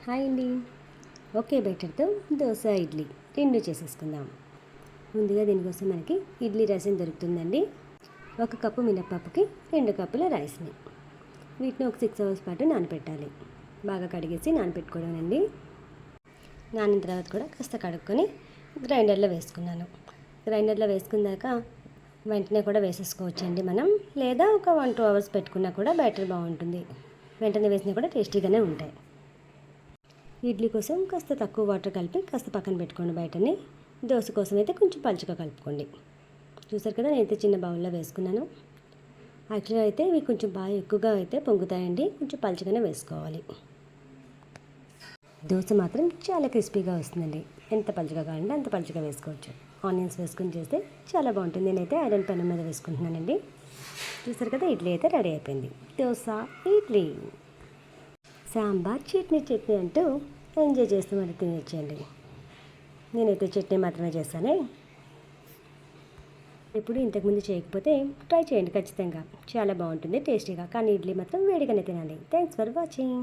Hi అండి. ఒకే బ్యాటర్తో దోశ ఇడ్లీ రెండు చేసేసుకుందాం. ముందుగా దీనికోసం మనకి ఇడ్లీ రసం దొరుకుతుందండి. 1 కప్పు మినప్పప్పుకి 2 కప్పుల రైస్ని వీటిని ఒక 6 అవర్స్ పాటు నానపెట్టాలి. బాగా కడిగేసి నానపెట్టుకోవడం అండి. నానిన తర్వాత కూడా కాస్త కడుక్కొని గ్రైండర్లో వేసుకున్నాను. గ్రైండర్లో వేసుకున్నాక వెంటనే కూడా వేసేసుకోవచ్చండి మనం, లేదా ఒక 1-2 అవర్స్ పెట్టుకున్నా కూడా బ్యాటర్ బాగుంటుంది. వెంటనే వేసినా కూడా టేస్టీగానే ఉంటాయి. ఇడ్లీ కోసం కాస్త తక్కువ వాటర్ కలిపి కాస్త పక్కన పెట్టుకోండి బయటని. దోశ కోసం అయితే కొంచెం పలుచగా కలుపుకోండి. చూసారు కదా, నేనైతే చిన్న బౌల్లో వేసుకున్నాను. యాక్చువల్గా అయితే ఇవి కొంచెం బాగా ఎక్కువగా అయితే పొంగుతాయండి, కొంచెం పలుచగానే వేసుకోవాలి. దోశ మాత్రం చాలా క్రిస్పీగా వస్తుందండి. ఎంత పలుచగా కావాలంటే అంత పలుచగా వేసుకోవచ్చు. ఆనియన్స్ వేసుకొని చేస్తే చాలా బాగుంటుంది. నేనైతే ఐరన్ పెనం మీద వేసుకుంటున్నానండి. చూసారు కదా, ఇడ్లీ అయితే రెడీ అయిపోయింది. దోశ ఇడ్లీ సాంబార్ చట్నీ అంటూ ఎంజాయ్ చేస్తూ మరి తినేచ్చండి. నేనైతే చట్నీ మాత్రమే చేస్తానే. ఇప్పుడు ఇంతకుముందు చేయకపోతే ట్రై చేయండి ఖచ్చితంగా, చాలా బాగుంటుంది టేస్టీగా. కానీ ఇడ్లీ మాత్రం వేడిగానే తినాలి. Thanks for watching.